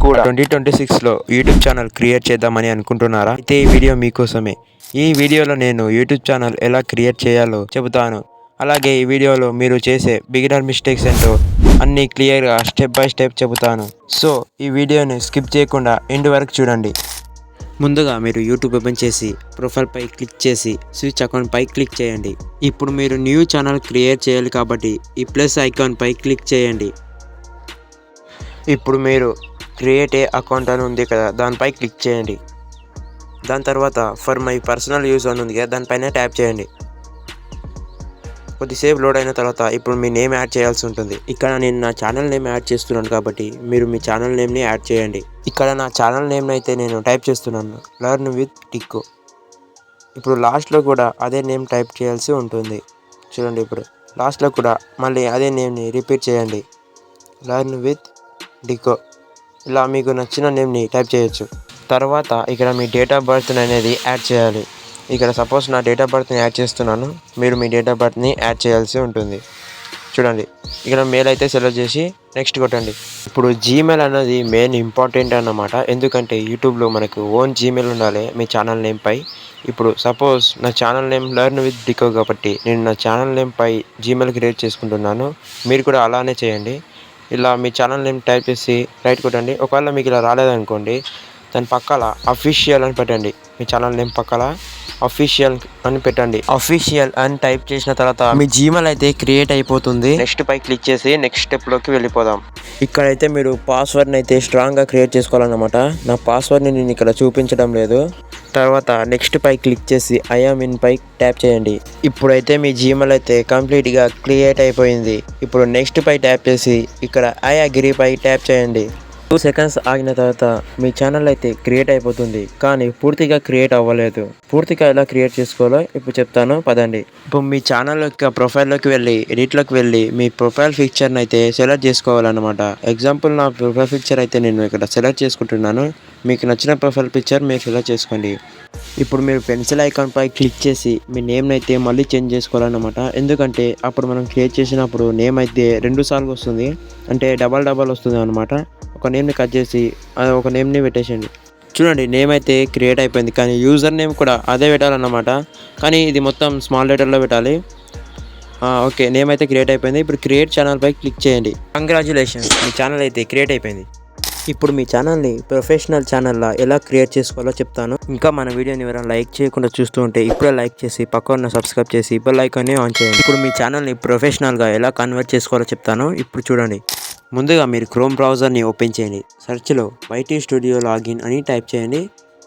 కూడా 2026లో YouTube channel create చేద్దామని అనుకుంటున్నారా? అయితే ఈ వీడియో మీకోసమే. ఈ వీడియోలో నేను యూట్యూబ్ ఛానల్ ఎలా క్రియేట్ చేయాలో చెబుతాను. అలాగే ఈ వీడియోలో మీరు చేసే బిగినర్ మిస్టేక్స్ ఏంటో అన్నీ క్లియర్గా స్టెప్ బై స్టెప్ చెబుతాను. సో ఈ వీడియోని స్కిప్ చేయకుండా ఎండ్ వరకు చూడండి. ముందుగా మీరు యూట్యూబ్ ఓపెన్ చేసి ప్రొఫైల్ పై క్లిక్ చేసి స్విచ్ అకౌంట్ పై క్లిక్ చేయండి. ఇప్పుడు మీరు న్యూ ఛానల్ క్రియేట్ చేయాలి కాబట్టి ఈ ప్లస్ ఐకాన్ పై క్లిక్ చేయండి. ఇప్పుడు మీరు క్రియేట్ ఏ అకౌంట్ అని ఉంది కదా, దానిపై క్లిక్ చేయండి. దాని తర్వాత ఫర్ మై పర్సనల్ యూస్ అని ఉంది కదా, దానిపైన ట్యాప్ చేయండి. కొద్దిసేపు లోడ్ అయిన తర్వాత ఇప్పుడు మీ నేమ్ యాడ్ చేయాల్సి ఉంటుంది. ఇక్కడ నేను నా ఛానల్ నేమ్ యాడ్ చేస్తున్నాను కాబట్టి మీరు మీ ఛానల్ నేమ్ని యాడ్ చేయండి. ఇక్కడ నా ఛానల్ నేమ్ అయితే నేను టైప్ చేస్తున్నాను, లర్న్ విత్ డికో. ఇప్పుడు లాస్ట్లో కూడా అదే నేమ్ టైప్ చేయాల్సి ఉంటుంది. చూడండి, ఇప్పుడు లాస్ట్లో కూడా మళ్ళీ అదే నేమ్ని రిపీట్ చేయండి, లర్న్ విత్ డికో. ఇలా మీకు నచ్చిన నేమ్ని టైప్ చేయొచ్చు. తర్వాత ఇక్కడ మీ డేట్ ఆఫ్ బర్త్ అనేది యాడ్ చేయాలి. ఇక్కడ సపోజ్ నా డేట్ ఆఫ్ బర్త్ని యాడ్ చేస్తున్నాను, మీరు మీ డేట్ ఆఫ్ బర్త్ని యాడ్ చేయాల్సి ఉంటుంది. చూడండి, ఇక్కడ మెయిల్ అయితే సెలెక్ట్ చేసి నెక్స్ట్ కొట్టండి. ఇప్పుడు జీమెయిల్ అనేది మెయిన్ ఇంపార్టెంట్ అన్నమాట. ఎందుకంటే యూట్యూబ్లో మనకు ఓన్ జీమెయిల్ ఉండాలి మీ ఛానల్ నేమ్ పై. ఇప్పుడు సపోజ్ నా ఛానల్ నేమ్ లర్న్ విత్ డికో కాబట్టి నేను నా ఛానల్ నేమ్ పై జీమెయిల్ క్రియేట్ చేసుకుంటున్నాను. మీరు కూడా అలానే చేయండి. ఇలా మీ ఛానల్ నేమ్ టైప్ చేసి రైట్ కొట్టండి. ఒకవేళ మీకు ఇలా రాలేదనుకోండి, దాని పక్కల అఫీషియల్ అని పెట్టండి. మీ ఛానల్ నేమ్ పక్కల అఫీషియల్ అని పెట్టండి. అఫీషియల్ అని టైప్ చేసిన తర్వాత మీ జీమెయిల్ అయితే క్రియేట్ అయిపోతుంది. నెక్స్ట్ పై క్లిక్ చేసి నెక్స్ట్ స్టెప్లోకి వెళ్ళిపోదాం. ఇక్కడైతే మీరు పాస్వర్డ్ని అయితే స్ట్రాంగ్గా క్రియేట్ చేసుకోవాలన్నమాట. నా పాస్వర్డ్ని నేను ఇక్కడ చూపించడం లేదు. తర్వాత నెక్స్ట్ పై క్లిక్ చేసి ఐ యామ్ ఇన్ పై ట్యాప్ చేయండి. ఇప్పుడైతే మీ జీమెయిల్ అయితే కంప్లీట్గా క్రియేట్ అయిపోయింది. ఇప్పుడు నెక్స్ట్ పై ట్యాప్ చేసి ఇక్కడ ఐ అగ్రీ పై ట్యాప్ చేయండి. 2 సెకండ్స్ ఆగిన తర్వాత మీ ఛానల్ అయితే క్రియేట్ అయిపోతుంది. కానీ పూర్తిగా క్రియేట్ అవ్వలేదు. పూర్తిగా ఎలా క్రియేట్ చేసుకోవాలో ఇప్పుడు చెప్తాను, పదండి. ఇప్పుడు మీ ఛానల్ యొక్క ప్రొఫైల్లోకి వెళ్ళి ఎడిట్లోకి వెళ్ళి మీ ప్రొఫైల్ పిక్చర్ని అయితే సెలెక్ట్ చేసుకోవాలన్నమాట. ఎగ్జాంపుల్ నా ప్రొఫైల్ పిక్చర్ అయితే నేను ఇక్కడ సెలెక్ట్ చేసుకుంటున్నాను. మీకు నచ్చిన ప్రొఫైల్ పిక్చర్ మీరు సెలెక్ట్ చేసుకోండి. ఇప్పుడు మీరు పెన్సిల్ ఐకాన్ పై క్లిక్ చేసి మీ నేమ్ని అయితే మళ్ళీ చేంజ్ చేసుకోవాలన్నమాట. ఎందుకంటే అప్పుడు మనం క్రియేట్ చేసినప్పుడు నేమ్ అయితే 2 సార్లు వస్తుంది, అంటే డబల్ వస్తుంది అనమాట. ఒక నేమ్ని కట్ చేసి ఒక నేమ్ని పెట్టేసేయండి. చూడండి, నేమ్ అయితే క్రియేట్ అయిపోయింది. కానీ యూజర్ నేమ్ కూడా అదే పెట్టాలన్నమాట. కానీ ఇది మొత్తం స్మాల్ లెటర్లో పెట్టాలి. ఓకే, నేమ్ అయితే క్రియేట్ అయిపోయింది. ఇప్పుడు క్రియేట్ ఛానల్ పై క్లిక్ చేయండి. కంగ్రాచులేషన్స్, మీ ఛానల్ అయితే క్రియేట్ అయిపోయింది. ఇప్పుడు మీ ఛానల్ని ప్రొఫెషనల్ ఛానల్లా ఎలా క్రియేట్ చేసుకోవాలో చెప్తాను. ఇంకా మన వీడియోని ఎవరైనా లైక్ చేయకుండా చూస్తూ ఉంటే ఇప్పుడే లైక్ చేసి పక్కన సబ్స్క్రైబ్ చేసి బెల్ ఐకాన్ని ఆన్ చేయండి. ఇప్పుడు మీ ఛానల్ని ప్రొఫెషనల్గా ఎలా కన్వర్ట్ చేసుకోవాలో చెప్తాను. ఇప్పుడు చూడండి, ముందుగా మీరు క్రోమ్ బ్రౌజర్ని ఓపెన్ చేయండి. సెర్చ్లో వైటీ స్టూడియో లాగిన్ అని టైప్ చేయండి.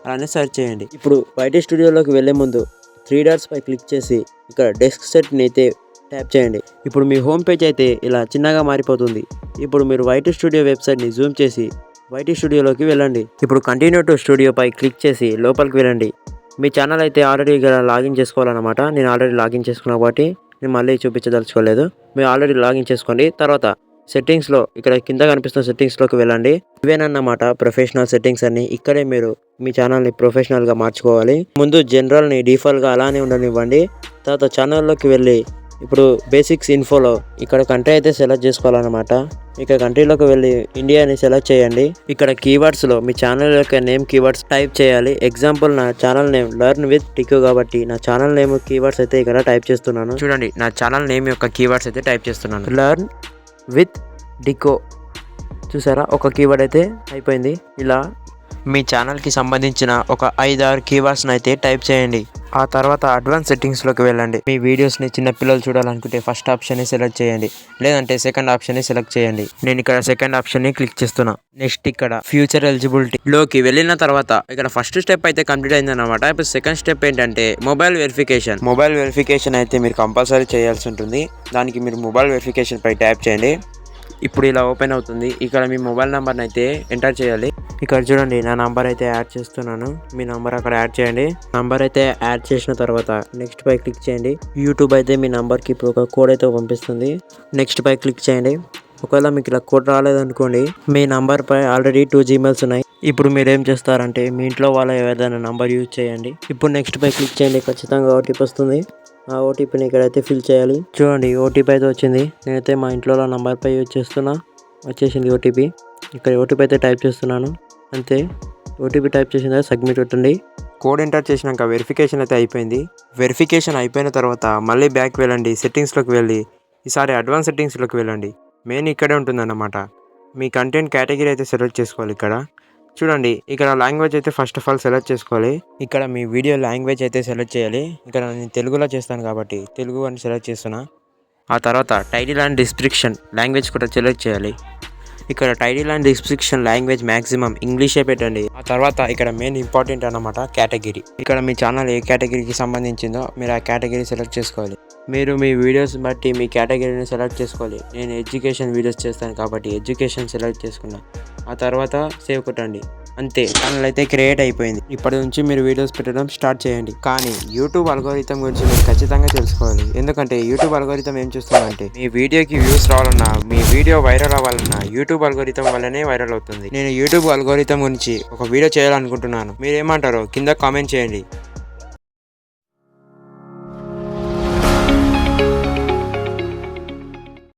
అలానే సెర్చ్ చేయండి. ఇప్పుడు వైటీ స్టూడియోలోకి వెళ్ళే ముందు 3 డాట్స్ పై క్లిక్ చేసి ఇక్కడ డెస్క్ సెట్ని అయితే ట్యాప్ చేయండి. ఇప్పుడు మీ హోమ్ పేజ్ అయితే ఇలా చిన్నగా మారిపోతుంది. ఇప్పుడు మీరు వైటీ స్టూడియో వెబ్సైట్ని జూమ్ చేసి వైటీ స్టూడియోలోకి వెళ్ళండి. ఇప్పుడు కంటిన్యూ టు స్టూడియో పై క్లిక్ చేసి లోపలికి వెళ్ళండి. మీ ఛానల్ అయితే ఆల్రెడీ ఇక్కడ లాగిన్ చేసుకోవాలన్నమాట. నేను ఆల్రెడీ లాగిన్ చేసుకున్నా కాబట్టి నేను మళ్ళీ చూపించదలుచుకోలేదు. మీరు ఆల్రెడీ లాగిన్ చేసుకోండి. తర్వాత సెట్టింగ్స్లో ఇక్కడ కింద కనిపిస్తున్న సెట్టింగ్స్లోకి వెళ్ళండి. ఇవేనన్నమాట ప్రొఫెషనల్ సెట్టింగ్స్ అన్ని. ఇక్కడే మీరు మీ ఛానల్ని ప్రొఫెషనల్గా మార్చుకోవాలి. ముందు జనరల్ని డిఫాల్ట్గా అలానే ఉండనివ్వండి. తర్వాత ఛానల్లోకి వెళ్ళి ఇప్పుడు బేసిక్స్ ఇన్ఫోలో ఇక్కడ కంట్రీ అయితే సెలెక్ట్ చేసుకోవాలన్నమాట. ఇక్కడ కంట్రీలోకి వెళ్ళి ఇండియా అని సెలెక్ట్ చేయండి. ఇక్కడ కీవర్డ్స్లో మీ ఛానల్ యొక్క నేమ్ కీవర్డ్స్ టైప్ చేయాలి. ఎగ్జాంపుల్ నా ఛానల్ నేమ్ లర్న్ విత్ డికో కాబట్టి నా ఛానల్ నేమ్ కీవర్డ్స్ అయితే ఇక్కడ టైప్ చేస్తున్నాను. చూడండి, నా ఛానల్ నేమ్ యొక్క కీవర్డ్స్ అయితే టైప్ చేస్తున్నాను, లర్న్ విత్ డికో. చూసారా, ఒక కీవర్డ్ అయితే అయిపోయింది. ఇలా మీ ఛానల్కి సంబంధించిన ఒక 5-6 కీవర్డ్స్ని అయితే టైప్ చేయండి. ఆ తర్వాత అడ్వాన్స్ సెట్టింగ్స్లోకి వెళ్ళండి. మీ వీడియోస్ని చిన్నపిల్లలు చూడాలనుకుంటే ఫస్ట్ ఆప్షన్ని సెలెక్ట్ చేయండి, లేదంటే సెకండ్ ఆప్షన్ని సెలెక్ట్ చేయండి. నేను ఇక్కడ సెకండ్ ఆప్షన్ని క్లిక్ చేస్తున్నా. నెక్స్ట్ ఇక్కడ ఫ్యూచర్ ఎలిజిబిలిటీలోకి వెళ్ళిన తర్వాత ఇక్కడ ఫస్ట్ స్టెప్ అయితే కంప్లీట్ అయిందన్నమాట. ఇప్పుడు సెకండ్ స్టెప్ ఏంటంటే మొబైల్ వెరిఫికేషన్. మొబైల్ వెరిఫికేషన్ అయితే మీరు కంపల్సరీ చేయాల్సి ఉంటుంది. దానికి మీరు మొబైల్ వెరిఫికేషన్ పై ట్యాప్ చేయండి. ఇప్పుడు ఇలా ఓపెన్ అవుతుంది. ఇక్కడ మీ మొబైల్ నెంబర్ని అయితే ఎంటర్ చేయాలి. ఇక్కడ చూడండి, నా నంబర్ అయితే యాడ్ చేస్తున్నాను. మీ నంబర్ అక్కడ యాడ్ చేయండి. నంబర్ అయితే యాడ్ చేసిన తర్వాత నెక్స్ట్ పై క్లిక్ చేయండి. యూట్యూబ్ అయితే మీ నంబర్కి ఇప్పుడు ఒక కోడ్ అయితే పంపిస్తుంది. నెక్స్ట్ పై క్లిక్ చేయండి. ఒకవేళ మీకు ఇలా కోడ్ రాలేదనుకోండి, మీ నంబర్ పై ఆల్రెడీ 2 జీమెయిల్స్ ఉన్నాయి. ఇప్పుడు మీరు ఏం చేస్తారంటే మీ ఇంట్లో వాళ్ళ ఏదైనా నంబర్ యూజ్ చేయండి. ఇప్పుడు నెక్స్ట్ పై క్లిక్ చేయండి. ఖచ్చితంగా ఓటీపీ వస్తుంది. ఆ ఓటీపీని ఇక్కడైతే ఫిల్ చేయాలి. చూడండి, ఓటీపీ అయితే వచ్చింది. నేనైతే మా ఇంట్లో నంబర్ పై యూజ్ చేస్తున్నా. వచ్చేసింది ఓటీపీ. ఇక్కడ ఓటీపీ అయితే టైప్ చేస్తున్నాను. అంతే, ఓటీపీ టైప్ చేసిన తర్వాత సబ్మిట్ కొట్టండి. కోడ్ ఎంటర్ చేసినాక వెరిఫికేషన్ అయితే అయిపోయింది. వెరిఫికేషన్ అయిపోయిన తర్వాత మళ్ళీ బ్యాక్ వెళ్ళండి, సెట్టింగ్స్లోకి వెళ్ళి ఈసారి అడ్వాన్స్ సెట్టింగ్స్లోకి వెళ్ళండి. మెయిన్ ఇక్కడే ఉంటుందన్నమాట. మీ కంటెంట్ కేటగిరీ అయితే సెలెక్ట్ చేసుకోవాలి. ఇక్కడ చూడండి, ఇక్కడ లాంగ్వేజ్ అయితే ఫస్ట్ ఆఫ్ ఆల్ సెలెక్ట్ చేసుకోవాలి. ఇక్కడ మీ వీడియో లాంగ్వేజ్ అయితే సెలెక్ట్ చేయాలి. ఇక్కడ నేను తెలుగులో చేస్తాను కాబట్టి తెలుగు అని సెలెక్ట్ చేస్తున్నా. ఆ తర్వాత టైటిల్ అండ్ డిస్క్రిప్షన్ లాంగ్వేజ్ కూడా సెలెక్ట్ చేయాలి. ఇక్కడ title and description language maximum ఇంగ్లీషే పెట్టండి. ఆ తర్వాత ఇక్కడ మెయిన్ ఇంపార్టెంట్ అన్నమాట కేటగిరీ. ఇక్కడ మీ ఛానల్ ఏ కేటగిరీకి సంబంధించిందో మీరు ఆ కేటగిరీ సెలెక్ట్ చేసుకోవాలి. మీరు మీ వీడియోస్ బట్టి మీ కేటగిరీని సెలెక్ట్ చేసుకోవాలి. నేను ఎడ్యుకేషన్ వీడియోస్ చేస్తాను కాబట్టి ఎడ్యుకేషన్ సెలెక్ట్ చేసుకున్నా. ఆ తర్వాత సేవ్ కొట్టండి. అంతే, ఛానల్ అయితే క్రియేట్ అయిపోయింది. ఇప్పటి నుంచి మీరు వీడియోస్ పెట్టడం స్టార్ట్ చేయండి. కానీ యూట్యూబ్ అల్గోరిథం గురించి మీరు ఖచ్చితంగా తెలుసుకోవాలి. ఎందుకంటే యూట్యూబ్ అల్గోరిథం ఏం చేస్తుందంటే మీ వీడియోకి వ్యూస్ రావాలన్నా, మీ వీడియో వైరల్ అవ్వాలన్నా యూట్యూబ్ అల్గోరిథం వల్లనే వైరల్ అవుతుంది. నేను యూట్యూబ్ అల్గోరిథం గురించి ఒక వీడియో చేయాలనుకుంటున్నాను. మీరేమంటారో కింద కామెంట్ చేయండి.